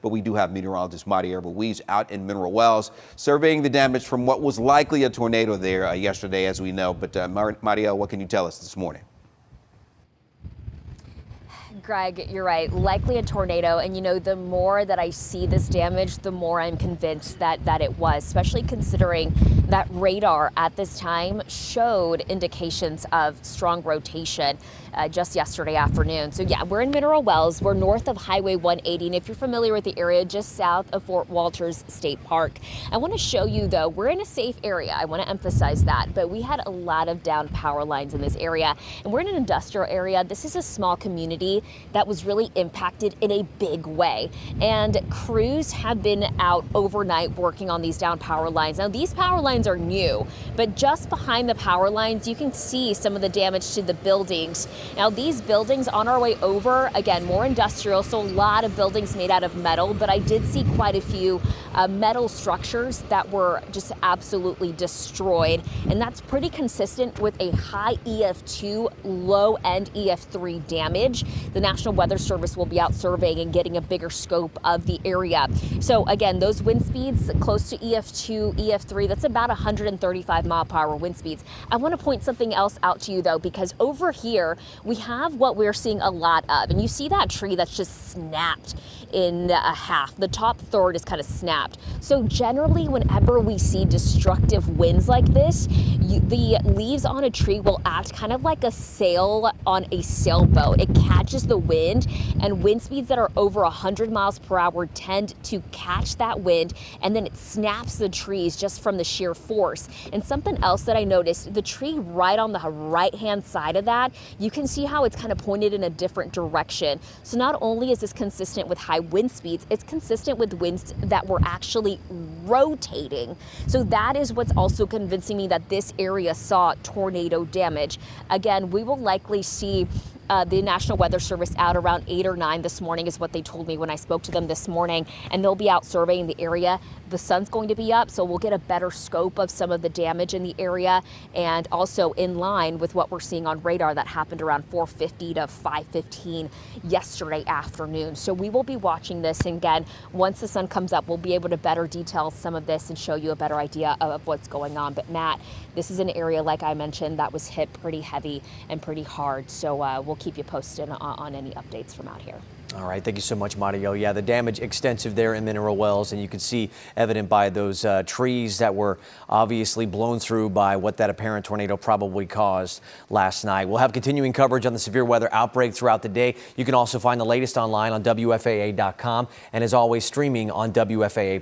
But we do have meteorologist Maria Ruiz out in Mineral Wells surveying the damage from what was likely a tornado there yesterday, as we know. But Maria, what can you tell us this morning? Greg, you're right. Likely a tornado. And, you know, the more that I see this damage, the more I'm convinced that it was, especially considering that radar at this time showed indications of strong rotation just yesterday afternoon. So, yeah, we're in Mineral Wells. We're north of Highway 180. And if you're familiar with the area, just south of Fort Walters State Park. I want to show you, though, we're in a safe area. I want to emphasize that. But we had a lot of down power lines in this area. And we're in an industrial area. This is a small community that was really impacted in a big way. And crews have been out overnight working on these down power lines. Now, these power lines are new, but just behind the power lines, you can see some of the damage to the buildings. Now, these buildings on our way over, again, more industrial, so a lot of buildings made out of metal, but I did see quite a few metal structures that were just absolutely destroyed. And that's pretty consistent with a high EF2, low end EF3 damage. The National Weather Service will be out surveying and getting a bigger scope of the area. So again, those wind speeds close to EF2, EF3, that's about 135 mile-per-hour wind speeds. I want to point something else out to you, though, because over here we have what we're seeing a lot of. And you see that tree that's just snapped in half. The top third is kind of snapped. So generally, whenever we see destructive winds like this, the leaves on a tree will act kind of like a sail on a sailboat. It catches the wind, and wind speeds that are over 100 miles per hour tend to catch that wind, and then it snaps the trees just from the sheer force. And something else that I noticed, the tree right on the right-hand side of that, you can see how it's kind of pointed in a different direction. So not only is this consistent with high wind speeds, it's consistent with winds that were actually rotating. So that is what's also convincing me that this area saw tornado damage. Again, we will likely see the National Weather Service out around 8 or 9 this morning is what they told me when I spoke to them this morning, and they'll be out surveying the area. The sun's going to be up, so we'll get a better scope of some of the damage in the area, and also in line with what we're seeing on radar that happened around 4:50 to 5:15 yesterday afternoon. So we will be watching this, and again, once the sun comes up, we'll be able to better detail some of this and show you a better idea of what's going on. But Matt, this is an area, like I mentioned, that was hit pretty heavy and pretty hard, so we'll keep you posted on any updates from out here. All right, thank you so much, Mario. Yeah, the damage extensive there in Mineral Wells, and you can see evident by those trees that were obviously blown through by what that apparent tornado probably caused last night. We'll have continuing coverage on the severe weather outbreak throughout the day. You can also find the latest online on WFAA.com, and as always, streaming on WFAA+.